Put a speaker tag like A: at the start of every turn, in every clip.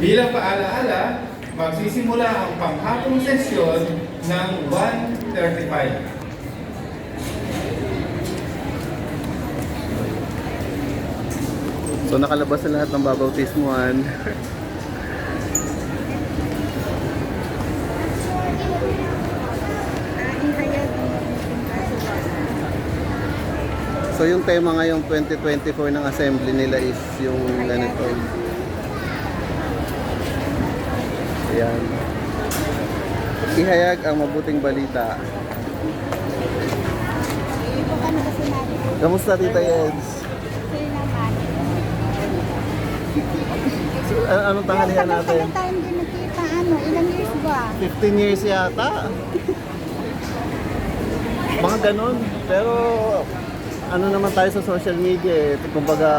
A: Bilang paalaala, magsisimula ang panghapong sesyon ng 1:35.
B: So nakalabas na lahat ng babautismuhan. So yung tema ngayong 2024 ng assembly nila is yung ganito. Ayan. Ihayag ang mabuting balita. Kamusta Tita Yeds? So, anong tanghalian natin?
C: Tagal tayo hindi nakita, ilang years ba?
B: 15 years yata. Mga ganun. Pero ano naman tayo sa social media eh. Kumbaga,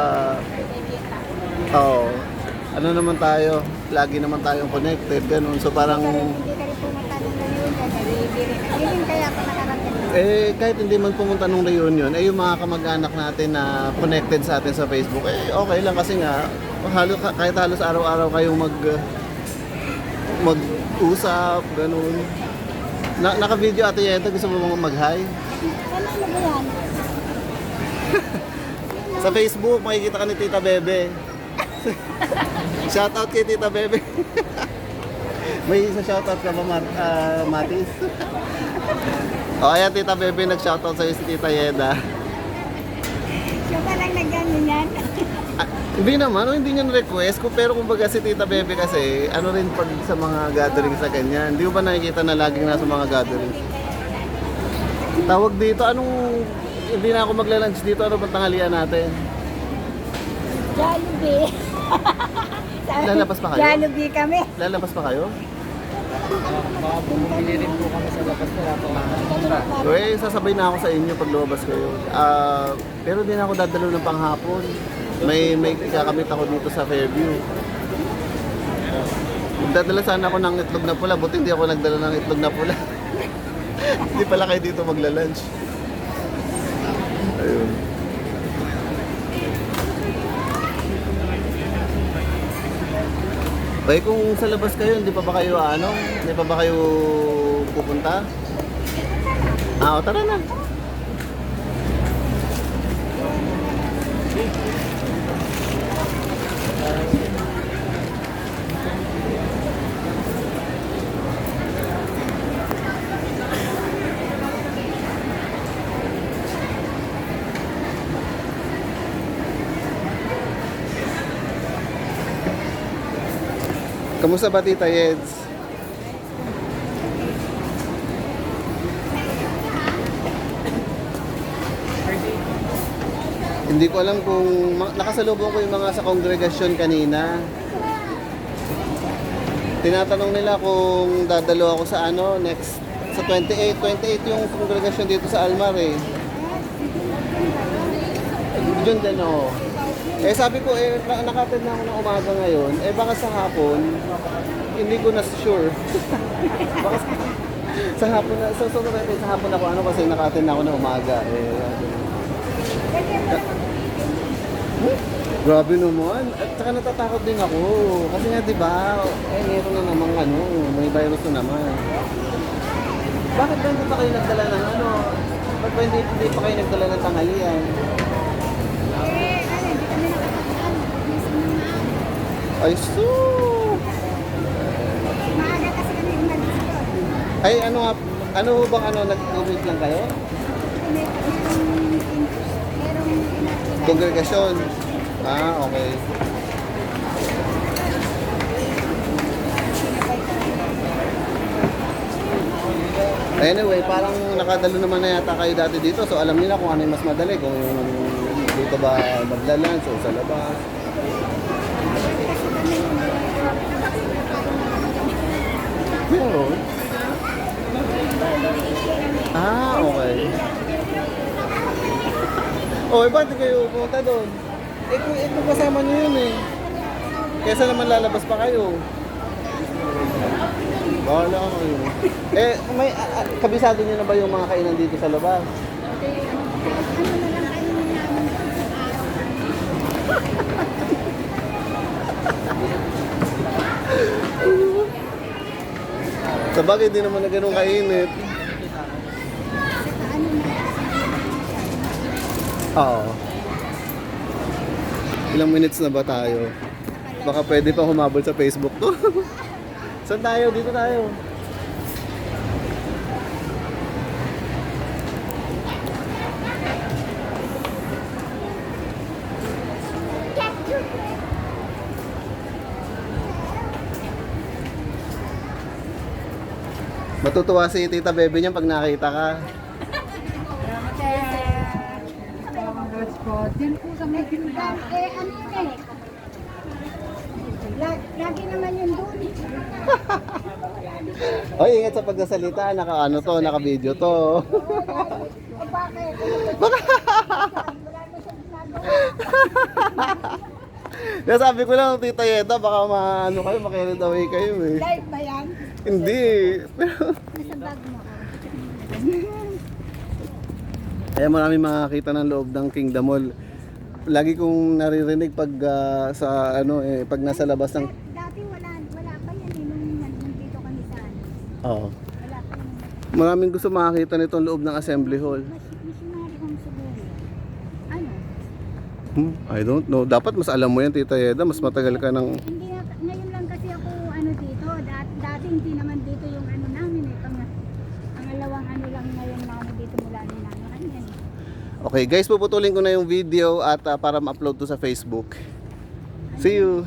B: ano naman tayo, lagi naman tayong connected, ganun. So parang,
C: Hindi ka rin pumunta ng reunion, hindi kaya ako nakarating.
B: kahit hindi man pumunta nung reunion, yung mga kamag-anak natin na connected sa atin sa Facebook, okay lang kasi nga, kahit halos araw-araw kayong mag-usap, ganun. Naka-video Ate Yenta, gusto mo mga mag-hi?
C: Ano ba yan?
B: Sa Facebook, makikita ka ni Tita Bebe. Shoutout kay Tita Bebe. May isa shoutout ka ba, Matis? O, ayan Tita Bebe, nag-shoutout sa'yo si Tita Yeda.
C: Siya pa lang nag-ganyan yan.
B: Hindi naman, hindi niya request ko, pero kumbaga si Tita Bebe kasi, ano rin pag sa mga gatherings sa ganyan. Hindi mo ba nakikita na laging nasa mga gatherings? Tawag dito, hindi na ako magla-lunch dito, ano bang tanghalian natin?
C: Jollibee.
B: Lalabas pa kayo?
C: Jollibee kami.
B: Lalabas pa kayo?
D: Baka bumili rin po kami sa labas na po.
B: Sasabay na ako sa inyo pag lumabas kayo. Pero hindi na ako dadalo ng panghapon. May kakamit ako dito sa Fairview. Dadala sana ako ng itlog na pula, buti hindi ako nagdala ng itlog na pula. Hindi pala kayo dito magla-lunch. Ayun. Bay, kung sa labas kayo, hindi pa ba kayo Hindi pa ba kayo pupunta? Tara na. Kamusta ba Tita Yeds? Hindi ko alam kung nakasalubong ko yung mga sa kongregasyon kanina. Tinatanong nila kung dadalo ako sa next sa 28 yung kongregasyon dito sa Almar eh. Diyan din ako. Sabi ko, nakatid na ako ng umaga ngayon. Baka sa hapon, hindi ko na sure. Baka sa hapon na, sa hapon ako kasi nakatid na ako ng umaga. Grabe naman. At saka natatakot din ako. Kasi nga, di ba, meron na namang may virus na naman. Bakit ba hindi pa kayo nagdala ng Bakit ba hindi pa kayo nagdala ng tanghalian? Ay, so...
C: Maaga kasi kami umalis.
B: Ay, nag-wait lang kayo? Kongregasyon. Okay. Anyway, parang nakadalo naman na yata kayo dati dito. So alam nila kung ano yung mas madali. Kung dito ba maglalans o sa labas. Meron? Okay. Ba't kayo pumunta doon? Kung kasama nyo yun eh. Kesa naman lalabas pa kayo. Bahala ka kayo. May kabisado nyo na ba yung mga kainan dito sa labas? Sa bagay, di naman na ganun kainit.
C: Saka ano na,
B: Oo. Ilang minutes na ba tayo? Baka pwede pa humabol sa Facebook to. Saan tayo? Dito tayo. Matutuwa si Tita Bebe niyan pag nakita ka.
C: Diyan po sa may pinuntan. Ano yun eh? Lagi naman yun doon.
B: Oy, ingat sa pagsasalita. Naka-ano to, naka-video to.
C: O bakit? Wala na siyang ginagawa.
B: Kaya sabi ko lang, Tita Yeda, baka maano kayo, makirid away kayo eh.
C: Live ba yan?
B: Hindi.
C: Nasa bag mo.
B: Kaya maraming makakita ng loob ng Kingdom Mall. Lagi kong naririnig pag sa ano pag nasa labas ng
C: Dati wala pa yan eh, nung nandito kami sa ano.
B: Oo.
C: Wala pa yan.
B: Maraming gusto makakita nitong loob ng Assembly Hall.
C: Missionary home siguro. Ano?
B: I don't know. Dapat mas alam mo yan, Tita Yeda. Mas matagal ka ng...
C: Hindi na, ngayon lang kasi ako ano dito. Dati hindi naman dito yung ano namin eh. Pangalawang ano lang ngayon namin dito mula nung namin yan.
B: Okay guys, puputulin ko na yung video at para ma-upload to sa Facebook. See you!